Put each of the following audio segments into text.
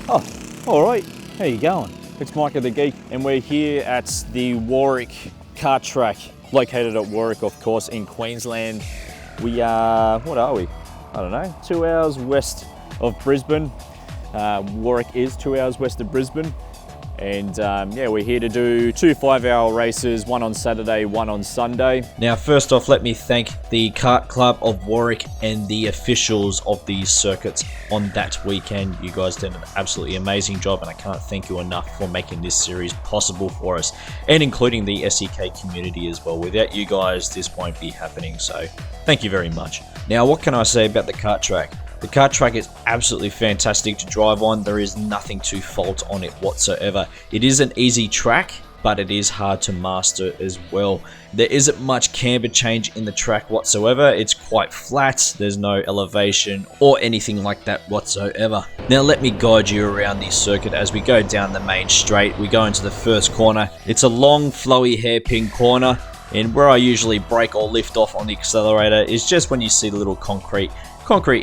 Oh, alright, how you going? It's Micah the Geek, and we're here at the Warwick Kart track, located at Warwick, of course, in Queensland. We are, what are we? I don't know, 2 hours west of Brisbane. Warwick is 2 hours west of Brisbane. And yeah, we're here to do 2 5-hour races, one on Saturday, one on Sunday. Now, first off, let me thank the Kart Club of Warwick and the officials of these circuits on that weekend. You guys did an absolutely amazing job, and I can't thank you enough for making this series possible for us, and including the SEK community as well. Without you guys, this won't be happening, so thank you very much. Now, what can I say about the kart track? The kart track is absolutely fantastic to drive on. There is nothing to fault on it whatsoever. It is an easy track, but it is hard to master as well. There isn't much camber change in the track whatsoever. It's quite flat. There's no elevation or anything like that whatsoever. Now let me guide you around the circuit as we go down the main straight. We go into the first corner. It's a long, flowy hairpin corner, and where I usually brake or lift off on the accelerator is just when you see the little concrete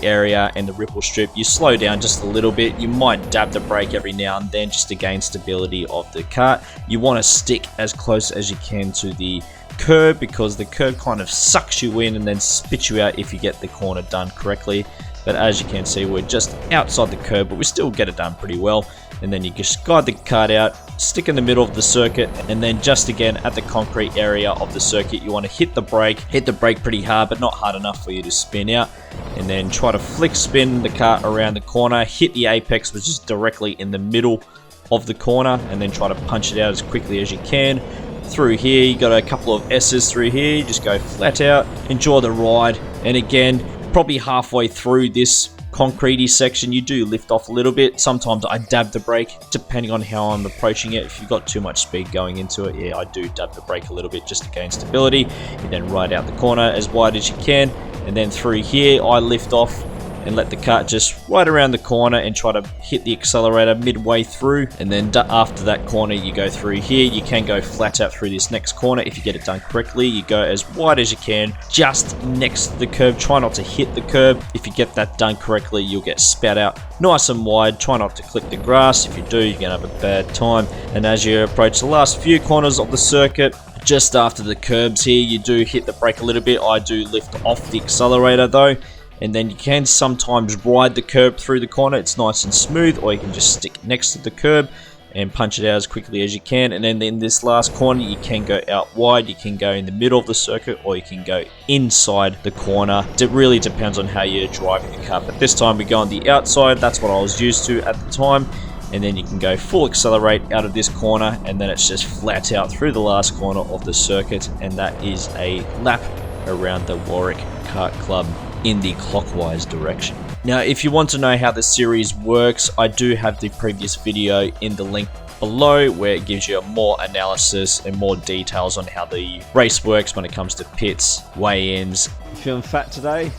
area and the ripple strip. You slow down just a little bit. You might dab the brake every now and then just to gain stability of the kart. You want to stick as close as you can to the curb, because the curb kind of sucks you in and then spits you out if you get the corner done correctly. But as you can see, we're just outside the curb, but we still get it done pretty well. And then you just guide the kart out, stick in the middle of the circuit, and then just again at the concrete area of the circuit, you want to hit the brake pretty hard, but not hard enough for you to spin out. And then try to flick spin the kart around the corner, hit the apex, which is directly in the middle of the corner, and then try to punch it out as quickly as you can. Through here, you got a couple of S's through here, you just go flat out, enjoy the ride. And again, probably halfway through this concretey section, you do lift off a little bit. Sometimes I dab the brake depending on how I'm approaching it. If you've got too much speed going into it, yeah, I do dab the brake a little bit just to gain stability. You then ride out the corner as wide as you can, and then through here I lift off and let the kart just right around the corner and try to hit the accelerator midway through. And then after that corner, you go through here. You can go flat out through this next corner if you get it done correctly. You go as wide as you can, just next to the curb. Try not to hit the curb. If you get that done correctly, you'll get spat out nice and wide. Try not to clip the grass. If you do, you're going to have a bad time. And as you approach the last few corners of the circuit, just after the curbs here, you do hit the brake a little bit. I do lift off the accelerator though. And then you can sometimes ride the curb through the corner. It's nice and smooth, or you can just stick next to the curb and punch it out as quickly as you can. And then in this last corner, you can go out wide, you can go in the middle of the circuit, or you can go inside the corner. It really depends on how you're driving the car. But this time we go on the outside. That's what I was used to at the time. And then you can go full accelerate out of this corner, and then it's just flat out through the last corner of the circuit. And that is a lap around the Warwick Kart Club in the clockwise direction. Now, if you want to know how the series works, I do have the previous video in the link below, where it gives you more analysis and more details on how the race works when it comes to pits, weigh-ins. Feeling fat today?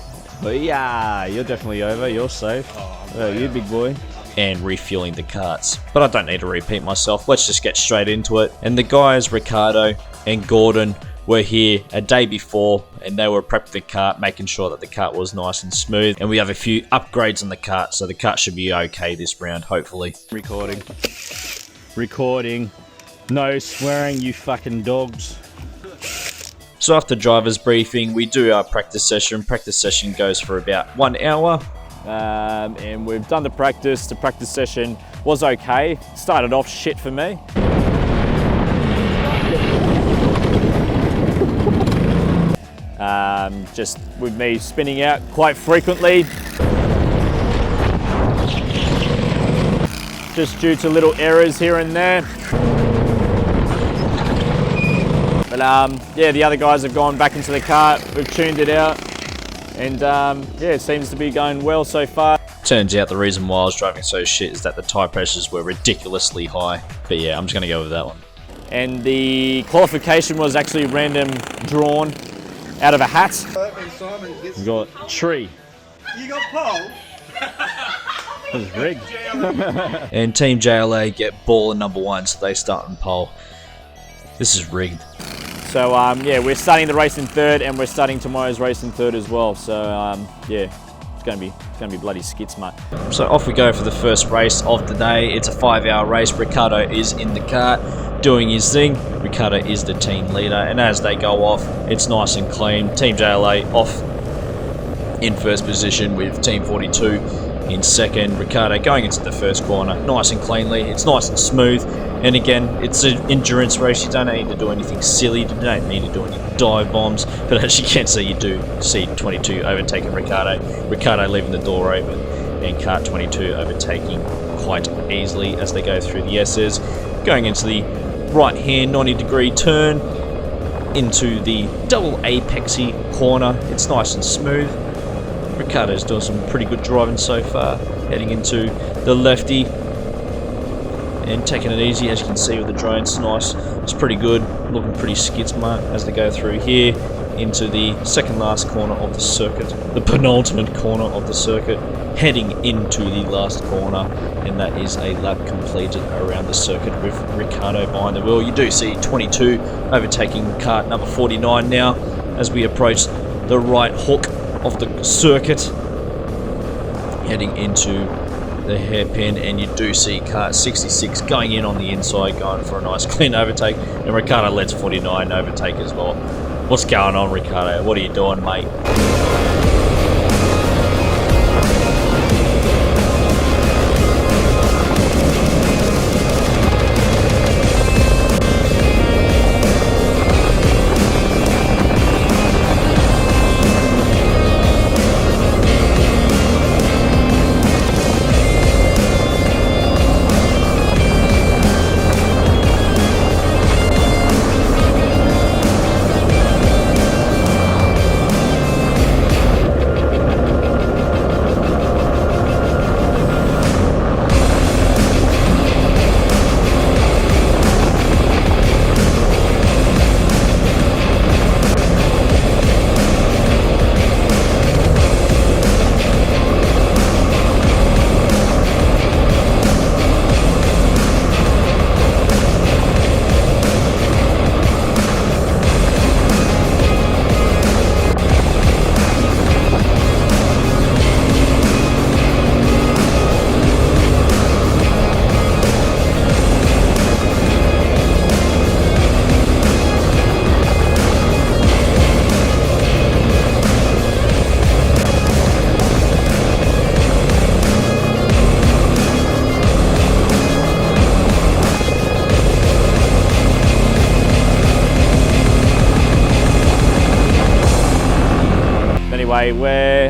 But yeah, you're definitely over, you're safe. You big boy. And refueling the karts. But I don't need to repeat myself, let's just get straight into it. And the guys, Ricardo and Gordon, were here a day before, and they were prepping the kart, making sure that the kart was nice and smooth. And we have a few upgrades on the kart, so the kart should be okay this round, hopefully. Recording. No swearing, you fucking dogs. So after driver's briefing, we do our practice session. Practice session goes for about 1 hour. And we've done the practice. The practice session was okay. Started off shit for me. Just with me spinning out quite frequently, just due to little errors here and there. But yeah, the other guys have gone back into the kart, we've tuned it out, and yeah, it seems to be going well so far. Turns out the reason why I was driving so shit is that the tyre pressures were ridiculously high. But yeah, I'm just going to go with that one. And the qualification was actually random drawn out of a hat. We got tree. You got pole? It was rigged. And Team JLA get ball number 1, so they start in pole. This is rigged. So yeah, we're starting the race in third, and we're starting tomorrow's race in third as well. So yeah, it's gonna be bloody skits, mate. So off we go for the first race of the day. It's a 5-hour race. Ricardo is in the kart doing his thing. Ricardo is the team leader, and as they go off, it's nice and clean. Team JLA off in first position with Team 42 in second. Ricardo going into the first corner nice and cleanly. It's nice and smooth. And again, it's an endurance race. You don't need to do anything silly. You don't need to do any dive bombs. But as you can see, you do see 22 overtaking Ricardo. Ricardo leaving the door open, and kart 22 overtaking quite easily as they go through the S's. Going into the right-hand 90-degree turn into the double apexy corner. It's nice and smooth. Ricardo's doing some pretty good driving so far. Heading into the lefty and taking it easy, as you can see with the drone. It's nice, it's pretty good, looking pretty skid smart as they go through here into the second last corner of the circuit, the penultimate corner of the circuit, heading into the last corner, and that is a lap completed around the circuit with Ricardo behind the wheel. You do see 22 overtaking kart number 49 now as we approach the right hook of the circuit, heading into the hairpin, and you do see kart 66 going in on the inside, going for a nice clean overtake, and Ricardo lets 49 overtake as well. What's going on, Ricardo? What are you doing, mate?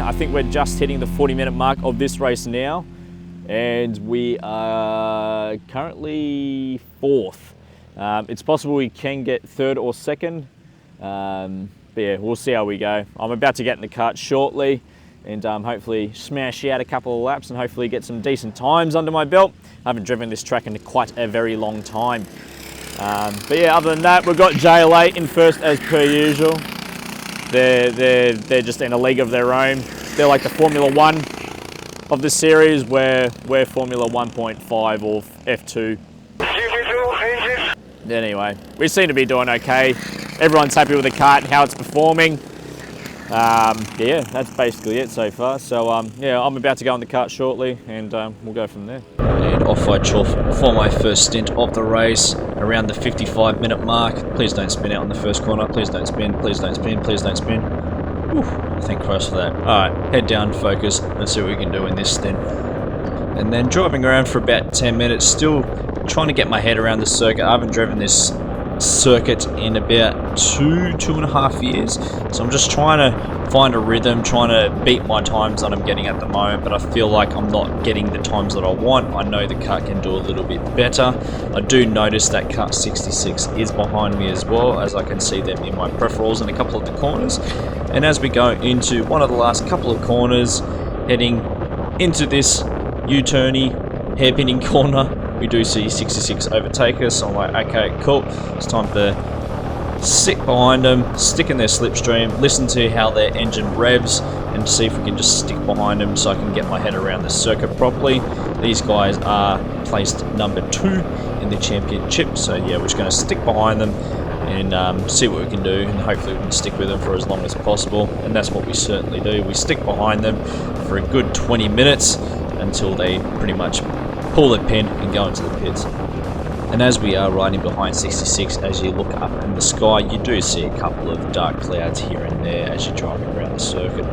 I think we're just hitting the 40-minute mark of this race now, and we are currently 4th. It's possible we can get 3rd or 2nd, but yeah, we'll see how we go. I'm about to get in the kart shortly and hopefully smash out a couple of laps and hopefully get some decent times under my belt. I haven't driven this track in quite a very long time. But yeah, other than that, we've got JLA in first as per usual. They're just in a league of their own. They're like the Formula 1 of the series, where we're Formula 1.5 or F2. Anyway, we seem to be doing okay. Everyone's happy with the kart and how it's performing. Yeah, that's basically it so far. So yeah, I'm about to go on the kart shortly, and we'll go from there. And off I chuff for my first stint of the race around the 55-minute mark. Please don't spin out on the first corner. Please don't spin. Please don't spin. Please don't spin. Whew, thank Christ for that. Alright, head down, focus. Let's see what we can do in this stint. And then driving around for about 10 minutes, still trying to get my head around the circuit. I haven't driven this circuit in about 2.5 years, so I'm just trying to find a rhythm, trying to beat my times that I'm getting at the moment, but I feel like I'm not getting the times that I want. I know the kart can do a little bit better. I do notice that kart 66 is behind me as well, as I can see them in my peripherals in a couple of the corners. And as we go into one of the last couple of corners, heading into this U-turny hairpinning corner, we do see 66 overtake us. So I'm like, okay, cool. It's time to sit behind them, stick in their slipstream, listen to how their engine revs, and see if we can just stick behind them so I can get my head around the circuit properly. These guys are placed number 2 in the championship. So yeah, we're just going to stick behind them and see what we can do, and hopefully we can stick with them for as long as possible, and that's what we certainly do. We stick behind them for a good 20 minutes until they pretty much pull the pin and go into the pits. And as we are riding behind 66, as you look up in the sky, you do see a couple of dark clouds here and there as you're driving around the circuit.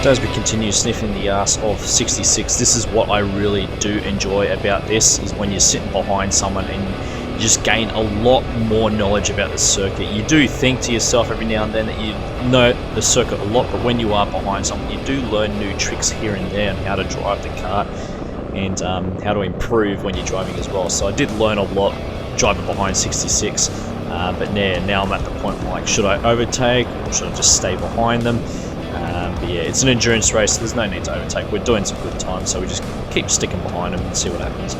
So as we continue sniffing the ass of 66, this is what I really do enjoy about this, is when you're sitting behind someone and you just gain a lot more knowledge about the circuit. You do think to yourself every now and then that you know the circuit a lot, but when you are behind someone, you do learn new tricks here and there on how to drive the kart and how to improve when you're driving as well. So I did learn a lot driving behind 66, but now I'm at the point where, like, should I overtake or should I just stay behind them? But yeah, it's an endurance race, so there's no need to overtake. We're doing some good time, so we just keep sticking behind them and see what happens.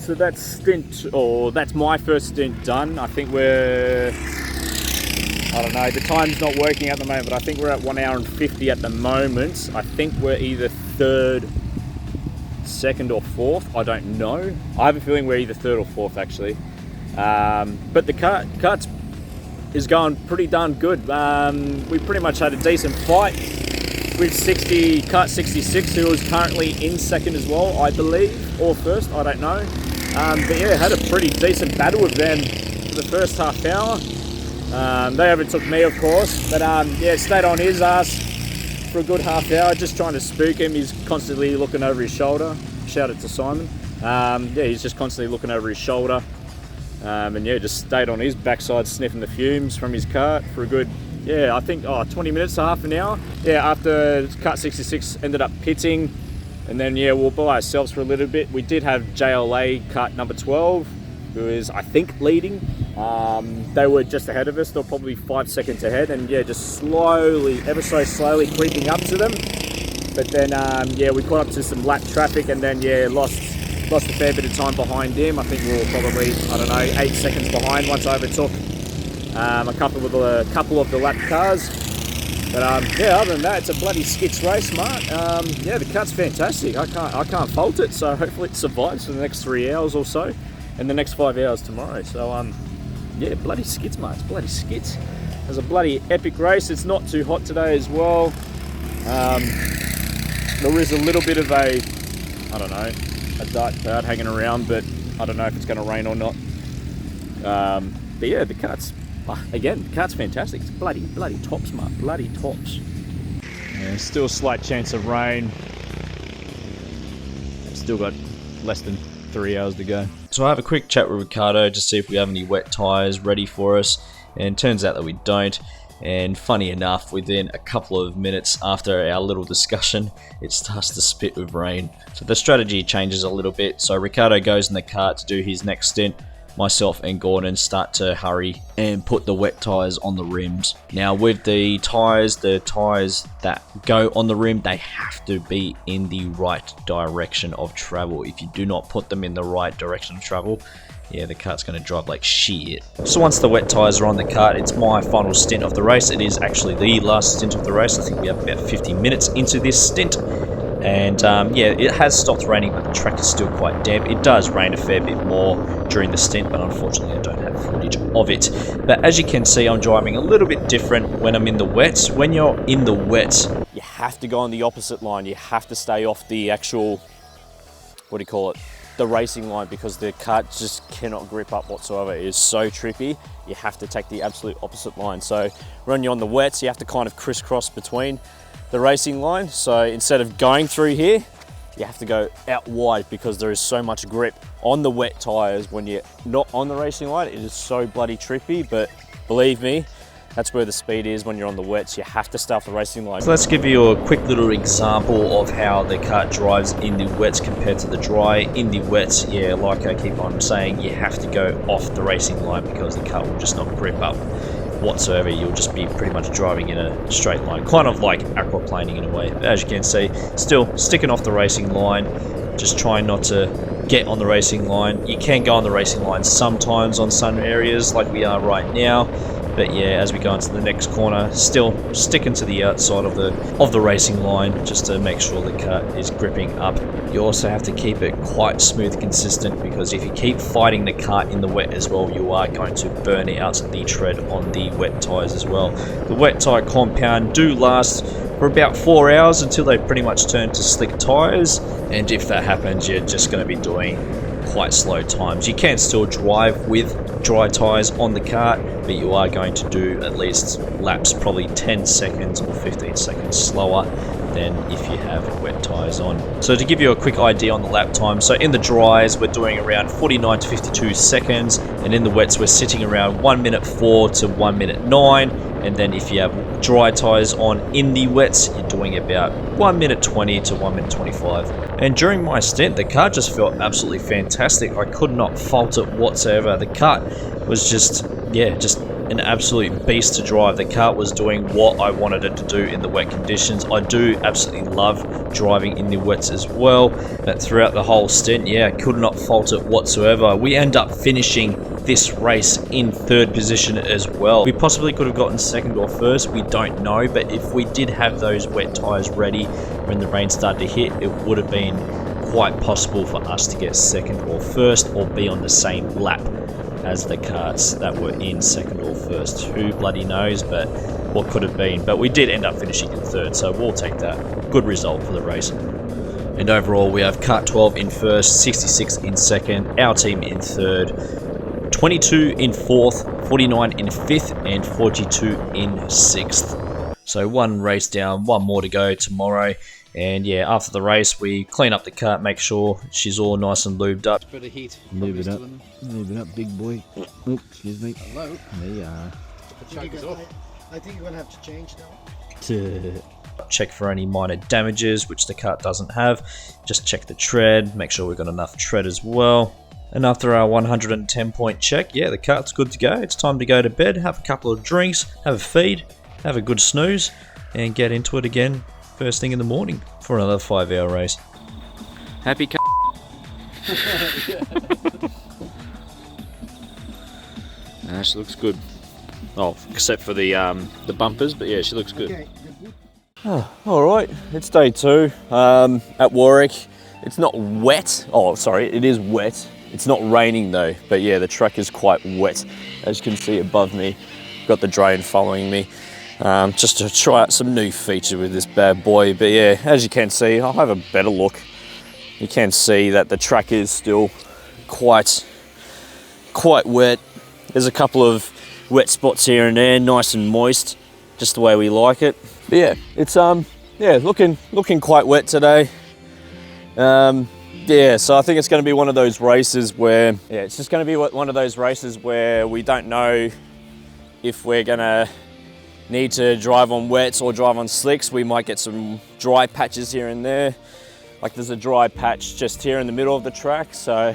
So that's stint, or that's my first stint done. I think we're, I don't know, the time's not working at the moment, but I think we're at 1 hour and 50 at the moment. I think we're either third, second or fourth, I don't know. I have a feeling we're either third or fourth actually. But the kart is going pretty darn good. We pretty much had a decent fight with kart 66, who is currently in second as well, I believe, or first, I don't know. But yeah, had a pretty decent battle with them for the first half hour. They overtook me, of course, but yeah, stayed on his ass for a good half hour, just trying to spook him. He's constantly looking over his shoulder. Shout out to Simon. Yeah, he's just constantly looking over his shoulder. And yeah, just stayed on his backside sniffing the fumes from his kart for a good, yeah, I think 20 minutes to half an hour. Yeah, after kart 66 ended up pitting, and then yeah, we'll by ourselves for a little bit. We did have JLA kart number 12, who is, I think, leading. They were just ahead of us. They were probably 5 seconds ahead, and yeah, just slowly, ever so slowly creeping up to them. But then yeah, we caught up to some lap traffic, and then yeah, lost a fair bit of time behind him. I think we were probably, I don't know, 8 seconds behind once I overtook a couple of the lap cars. But yeah, other than that, it's a bloody skits race, mate. Yeah, the kart's fantastic. I can't fault it. So hopefully it survives for the next 3 hours or so, and the next 5 hours tomorrow. So yeah, bloody skits, mate. It's bloody skits. It was a bloody epic race. It's not too hot today as well. There is a little bit of a, I don't know, a dark cloud hanging around, but I don't know if it's going to rain or not. But yeah, the kart's, again, the kart's fantastic. It's bloody tops, mate. Bloody tops. Yeah, still a slight chance of rain. Still got less than 3 hours to go. So I have a quick chat with Ricardo to see if we have any wet tyres ready for us, and turns out that we don't. And funny enough, within a couple of minutes after our little discussion, it starts to spit with rain. So the strategy changes a little bit. So Ricardo goes in the kart to do his next stint. myself and Gordon start to hurry and put the wet tyres on the rims. Now with the tyres that go on the rim, they have to be in the right direction of travel. If you do not put them in the right direction of travel, yeah, the kart's going to drive like shit. So once the wet tyres are on the kart, it's my final stint of the race. It is actually the last stint of the race. I think we have about 50 minutes into this stint. And yeah, it has stopped raining, but the track is still quite damp. It does rain a fair bit more during the stint, but unfortunately I don't have footage of it. But as you can see, I'm driving a little bit different when I'm in the wet. When you're in the wet, you have to go on the opposite line. You have to stay off the actual, what do you call it, the racing line, because the kart just cannot grip up whatsoever. It is so trippy. You have to take the absolute opposite line. So when you're on the wets, you have to kind of crisscross between the racing line. So instead of going through here, you have to go out wide because there is so much grip on the wet tires when you're not on the racing line. It is so bloody trippy, but believe me, that's where the speed is when you're on the wets. You have to stay off the racing line. So let's give you a quick little example of how the kart drives in the wets compared to the dry. In the wets, yeah, like I keep on saying, you have to go off the racing line because the kart will just not grip up whatsoever. You'll just be pretty much driving in a straight line, kind of like aquaplaning in a way. But as you can see, still sticking off the racing line, just trying not to get on the racing line. You can go on the racing line sometimes on some areas like we are right now. But yeah, as we go into the next corner, still sticking to the outside of the racing line just to make sure the kart is gripping up. You also have to keep it quite smooth, consistent, because if you keep fighting the kart in the wet as well, you are going to burn out the tread on the wet tyres as well. The wet tyre compound do last for about 4 hours until they pretty much turn to slick tyres, and if that happens, you're just going to be doing quite slow times. You can still drive with dry tyres on the kart, but you are going to do at least laps probably 10 seconds or 15 seconds slower than if you have wet tyres on. So to give you a quick idea on the lap time, so in the dries we're doing around 49 to 52 seconds, and in the wets we're sitting around 1 minute 4 to 1 minute 9, and then if you have dry tyres on in the wets, you're doing about 1 minute 20 to 1 minute 25. And during my stint, the kart just felt absolutely fantastic. I could not fault it whatsoever. The kart was just an absolute beast to drive. The kart was doing what I wanted it to do in the wet conditions. I do absolutely love driving in the wets as well, but throughout the whole stint, yeah, I could not fault it whatsoever. We end up finishing this race in 3rd position as well. We possibly could have gotten 2nd or 1st, we don't know, but if we did have those wet tyres ready when the rain started to hit, it would have been quite possible for us to get 2nd or 1st or be on the same lap as the karts that were in 2nd or 1st. Who bloody knows, but what could have been. But we did end up finishing in 3rd, so we'll take that. Good result for the race. And overall, we have kart 12 in 1st, 66 in 2nd, our team in 3rd, 22 in 4th, 49 in 5th, and 42 in 6th. So one race down, one more to go tomorrow. And yeah, after the race, we clean up the kart, make sure she's all nice and lubed up. Bit of heat. Lube it up, big boy. Oh, excuse me. Hello. There you are. I think you're gonna have to change now. Check for any minor damages, which the kart doesn't have. Just check the tread, make sure we've got enough tread as well. And after our 110-point check, yeah, the kart's good to go. It's time to go to bed, have a couple of drinks, have a feed, have a good snooze, and get into it again first thing in the morning for another 5-hour race. Happy she looks good. Oh, except for the bumpers, but yeah, she looks good. Okay. Oh, all right, it's day 2 at Warwick. It's not wet. Oh, sorry, it is wet. It's not raining though, but yeah, the track is quite wet. As you can see above me, got the drain following me. Just to try out some new features with this bad boy. But yeah, as you can see, I'll have a better look. You can see that the track is still quite wet. There's a couple of wet spots here and there, nice and moist, just the way we like it. But yeah, it's looking quite wet today. Yeah, so I think it's going to be one of those races where, yeah, it's just going to be one of those races where we don't know if we're going to need to drive on wets or drive on slicks. We might get some dry patches here and there. Like there's a dry patch just here in the middle of the track, so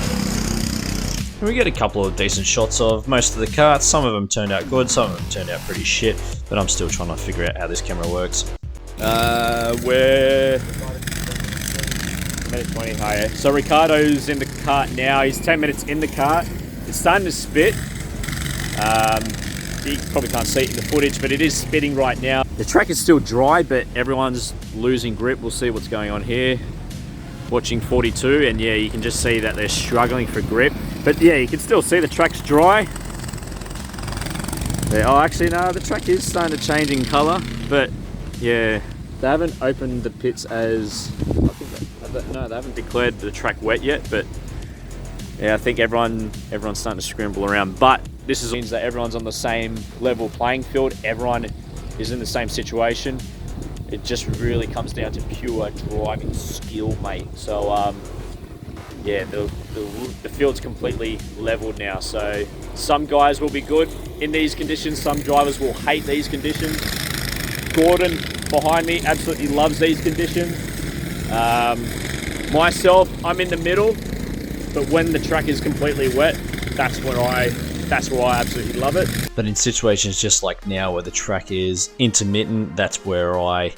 And we get a couple of decent shots of most of the karts. Some of them turned out good, some of them turned out pretty shit, but I'm still trying to figure out how this camera works. We're minute 20 higher. So Ricardo's in the kart now. He's 10 minutes in the kart. It's starting to spit. You probably can't see it in the footage, but it is spitting right now. The track is still dry, but everyone's losing grip. We'll see what's going on here. Watching 42, and yeah, you can just see that they're struggling for grip. But yeah, you can still see the track's dry. Yeah, oh, actually, no, the track is starting to change in color, but yeah, they haven't opened the pits as, no, they haven't declared the track wet yet, but yeah, I think everyone's starting to scramble around. But this means that everyone's on the same level playing field. Everyone is in the same situation. It just really comes down to pure driving skill, mate. So yeah, the field's completely leveled now. So some guys will be good in these conditions. Some drivers will hate these conditions. Gordon behind me absolutely loves these conditions. Myself, I'm in the middle, but when the track is completely wet, that's where I absolutely love it. But in situations just like now where the track is intermittent, that's where I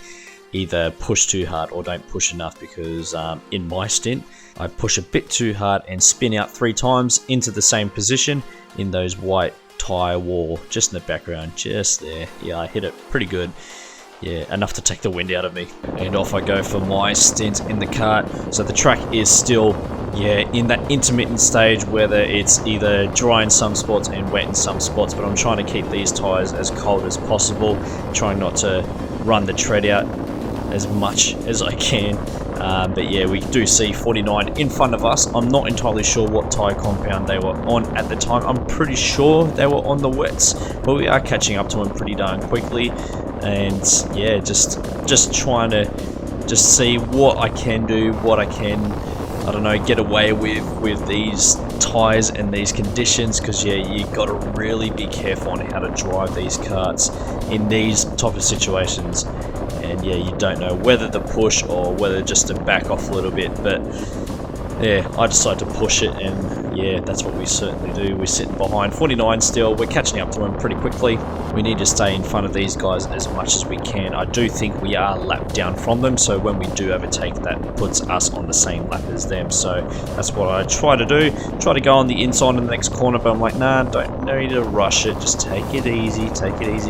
either push too hard or don't push enough, because in my stint, I push a bit too hard and spin out 3 times into the same position in those white tyre wall, just in the background, just there. Yeah, I hit it pretty good. Yeah, enough to take the wind out of me. And off I go for my stint in the kart. So the track is still, yeah, in that intermittent stage, whether it's either dry in some spots and wet in some spots, but I'm trying to keep these tyres as cold as possible, trying not to run the tread out as much as I can. But yeah, we do see 49 in front of us. I'm not entirely sure what tyre compound they were on at the time. I'm pretty sure they were on the wets, but we are catching up to them pretty darn quickly. And yeah, just trying to just see what I can do, what I can, I don't know, get away with these tyres and these conditions, because yeah, you got to really be careful on how to drive these karts in these type of situations. And yeah, you don't know whether to push or whether just to back off a little bit, but yeah, I decided to push it, and yeah, that's what we certainly do. We're sitting behind 49 still. We're catching up to them pretty quickly. We need to stay in front of these guys as much as we can. I do think we are lapped down from them, so when we do overtake, that puts us on the same lap as them. So that's what I try to do. Try to go on the inside in the next corner, but I'm like, nah, don't need to rush it. Just take it easy,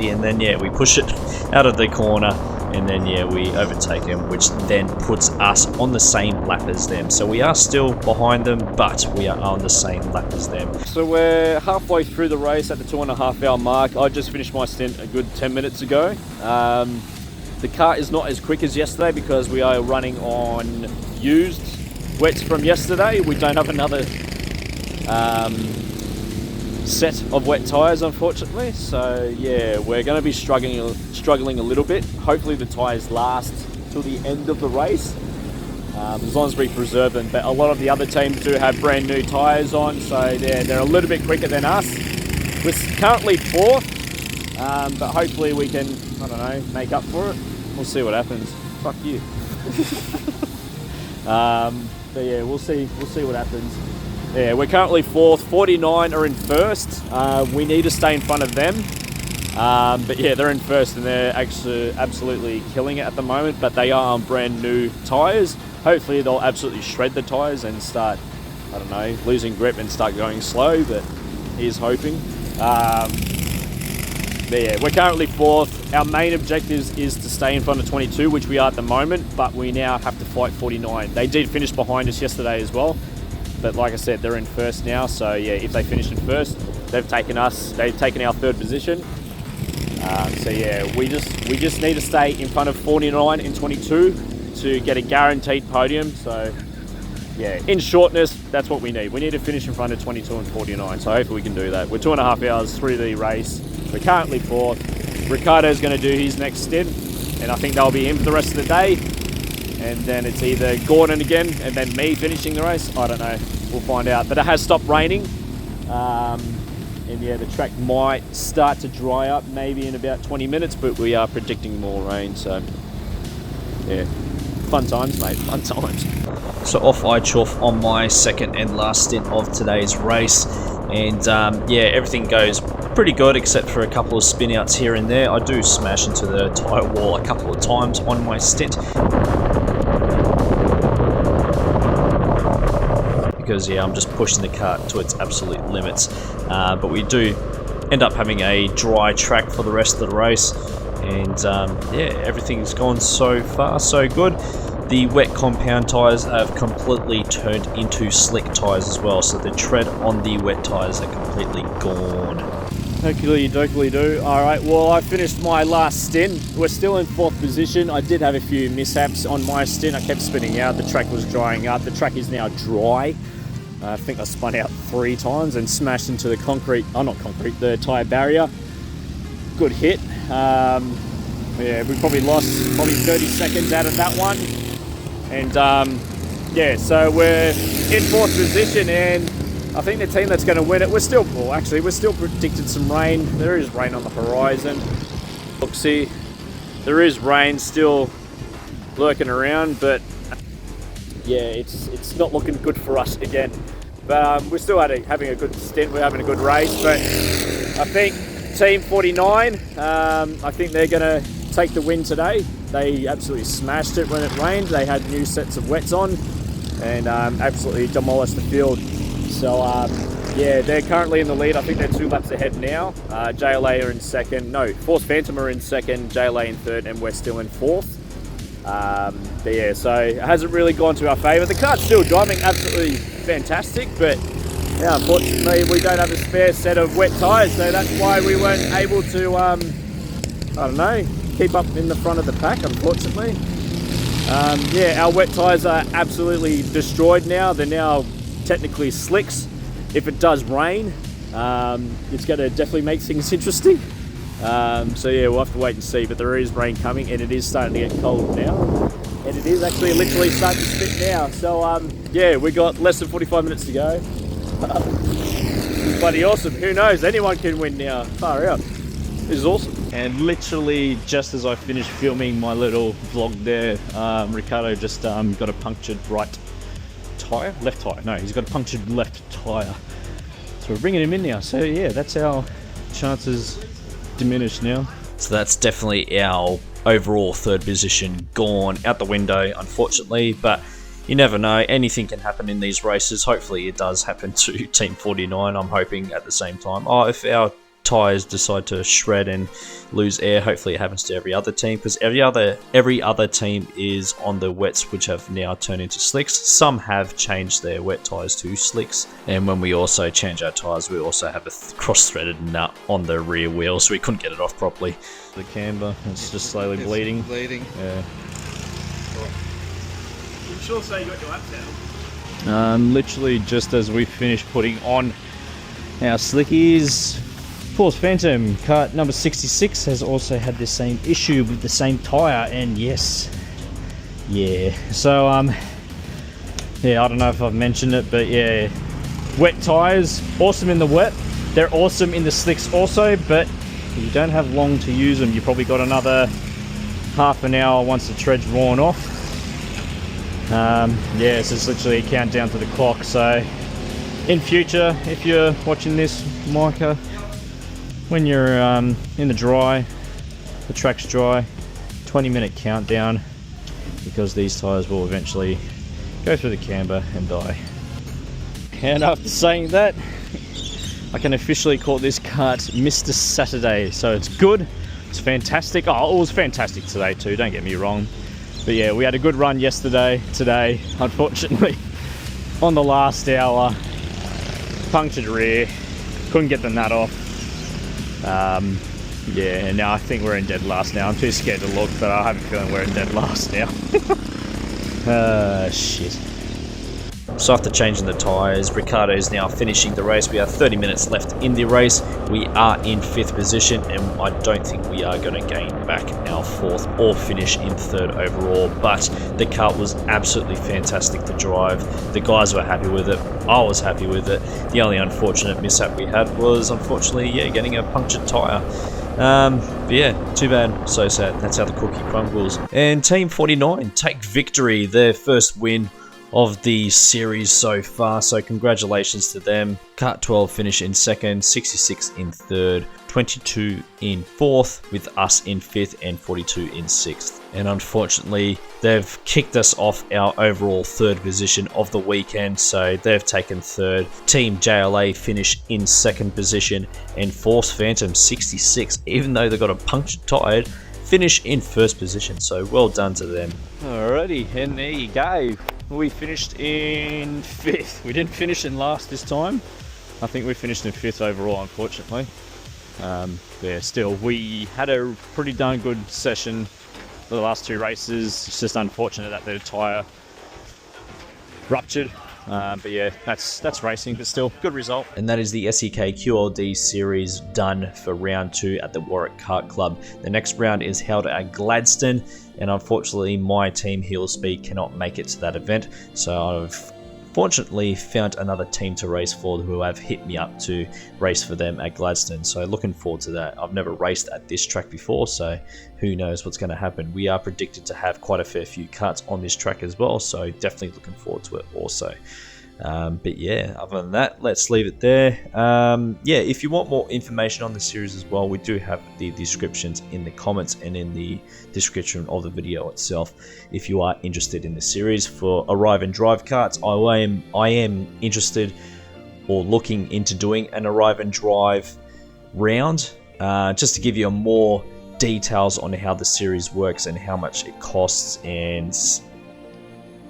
and then yeah, we push it out of the corner. And then yeah, we overtake them, which then puts us on the same lap as them. So we are still behind them, but we are on the same lap as them. So we're halfway through the race at the 2.5 hour mark. I just finished my stint a good 10 minutes ago. The car is not as quick as yesterday because we are running on used wets from yesterday. We don't have another set of wet tyres, unfortunately. So yeah, we're going to be struggling a little bit. Hopefully the tyres last till the end of the race, as long as we preserve them. But a lot of the other teams do have brand new tyres on, so they're a little bit quicker than us. We're currently 4th, but hopefully we can, I don't know, make up for it. We'll see what happens. Fuck you. But yeah, we'll see what happens. Yeah, we're currently 4th. 49 are in 1st. We need to stay in front of them. But yeah, they're in 1st and they're actually absolutely killing it at the moment, but they are on brand new tyres. Hopefully they'll absolutely shred the tyres and start, I don't know, losing grip and start going slow, but here's hoping. But yeah, we're currently 4th. Our main objective is to stay in front of 22, which we are at the moment, but we now have to fight 49. They did finish behind us yesterday as well. But like I said, they're in 1st now, so yeah, if they finish in 1st, they've taken our 3rd position. So yeah, we just need to stay in front of 49 and 22 to get a guaranteed podium. So yeah, in shortness, that's what we need. We need to finish in front of 22 and 49, so hopefully we can do that. We're 2.5 hours through the race. We're currently 4th. Ricardo's going to do his next stint, and I think that'll be him for the rest of the day. And then it's either Gordon again and then me finishing the race. I don't know. We'll find out. But it has stopped raining. And yeah, the track might start to dry up maybe in about 20 minutes, but we are predicting more rain. So yeah, Fun times, mate, fun times. So off I chuff on my second and last stint of today's race, and yeah, everything goes pretty good except for a couple of spin outs here and there. I do smash into the tyre wall a couple of times on my stint, because yeah, I'm just pushing the kart to its absolute limits, but we do end up having a dry track for the rest of the race, and yeah, everything's gone so far so good. The wet compound tyres have completely turned into slick tyres as well, so the tread on the wet tyres are completely gone. Dokily dokily do. Alright, well, I finished my last stint. We're still in 4th position. I did have a few mishaps on my stint. I kept spinning out. The track was drying up. The track is now dry. I think I spun out 3 times and smashed into the the tyre barrier. Good hit. Yeah, we probably lost 30 seconds out of that one. And yeah, so we're in 4th position, and I think the team that's going to win it, we're still predicted some rain. There is rain on the horizon. Look, see, there is rain still lurking around, but yeah, it's not looking good for us again. But we're still having a good stint. We're having a good race, but I think Team 49, I think they're going to take the win today. They absolutely smashed it when it rained. They had new sets of wets on and absolutely demolished the field. So yeah, they're currently in the lead. I think they're 2 laps ahead now. JLA are in second. No, Force Phantom are in second, JLA in third, and we're still in 4th. But yeah, so it hasn't really gone to our favour. The car's still driving absolutely fantastic, but yeah, unfortunately we don't have a spare set of wet tyres, so that's why we weren't able to, I don't know, keep up in the front of the pack, unfortunately. Yeah, our wet tyres are absolutely destroyed now. They're now technically slicks. If it does rain, it's going to definitely make things interesting. So yeah, we'll have to wait and see, but there is rain coming, and it is starting to get cold now. And it is actually literally starting to spit now. So yeah, we got less than 45 minutes to go. Bloody awesome. Who knows? Anyone can win now. Far out. This is awesome. And literally just as I finished filming my little vlog there, Ricardo just got a punctured right tyre, left tyre. No, he's got a punctured left tyre. So we're bringing him in now. So yeah, that's our chances diminished now. So that's definitely our overall 3rd position gone out the window, unfortunately, but you never know, anything can happen in these races. Hopefully it does happen to Team 49, I'm hoping at the same time. If our tyres decide to shred and lose air, hopefully it happens to every other team, because every other team is on the wets, which have now turned into slicks. Some have changed their wet tyres to slicks, and when we also change our tyres, we also have a cross-threaded nut on the rear wheel, so we couldn't get it off properly. The camber, it's just slowly bleeding. Yeah. I'm sure so you got your laps out. Literally just as we finished putting on our slickies, Force Phantom kart number 66 has also had the same issue with the same tyre, and yes, yeah. So yeah, I don't know if I've mentioned it, but yeah, wet tyres, awesome in the wet. They're awesome in the slicks also, but you don't have long to use them. You probably got another half an hour once the tread's worn off. Yeah, so it's literally a countdown to the clock. So in future, if you're watching this, Micah, when you're in the dry, the track's dry, 20-minute countdown, because these tyres will eventually go through the camber and die. And after saying that, I can officially call this kart Mr. Saturday. So it's good, it's fantastic. Oh, it was fantastic today too, don't get me wrong. But yeah, we had a good run yesterday. Today, unfortunately, on the last hour, punctured rear, couldn't get the nut off. Yeah, and now I think we're in dead last now. I'm too scared to look, but I have a feeling we're in dead last now. Shit. So after changing the tyres, Ricardo is now finishing the race. We have 30 minutes left in the race. We are in 5th position, and I don't think we are going to gain back our 4th or finish in 3rd overall, but the kart was absolutely fantastic to drive. The guys were happy with it. I was happy with it. The only unfortunate mishap we had was, unfortunately, yeah, getting a punctured tyre. But yeah, too bad, so sad. That's how the cookie crumbles. And Team 49 take victory, their first win of the series so far, so congratulations to them. Kart 12 finish in second, 66 in third, 22 in fourth, with us in fifth and 42 in sixth. And unfortunately, they've kicked us off our overall third position of the weekend, so they've taken third. Team JLA finish in second position, and Force Phantom 66, even though they got a punctured tyre, finish in first position, so well done to them. Alrighty, and there you go. We finished in fifth. We didn't finish in last this time. I think we finished in fifth overall, unfortunately. Yeah, still, we had a pretty darn good session for the last two races. It's just unfortunate that the tyre ruptured. But yeah, that's racing, but still, good result. And that is the SEK QLD series done for round 2 at the Warwick Kart Club. The next round is held at Gladstone, and unfortunately my team Heel Speed cannot make it to that event, so I've fortunately found another team to race for who have hit me up to race for them at Gladstone, so looking forward to that. I've never raced at this track before, so who knows what's going to happen. We are predicted to have quite a fair few karts on this track as well, so definitely looking forward to it also. But yeah, other than that, let's leave it there. Yeah, if you want more information on the series as well, we do have the descriptions in the comments and in the description of the video itself if you are interested in the series. For Arrive and Drive karts, I am interested or looking into doing an Arrive and Drive round, just to give you more details on how the series works and how much it costs and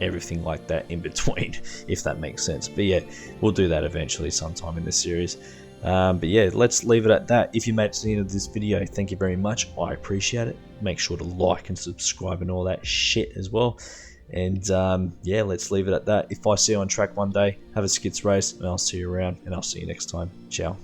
everything like that in between, if that makes sense. But yeah, we'll do that eventually sometime in the series. But yeah, let's leave it at that. If you made it to the end of this video, thank you very much. I appreciate it. Make sure to like and subscribe and all that shit as well. And yeah, let's leave it at that. If I see you on track one day, have a skits race, and I'll see you around, and I'll see you next time. Ciao.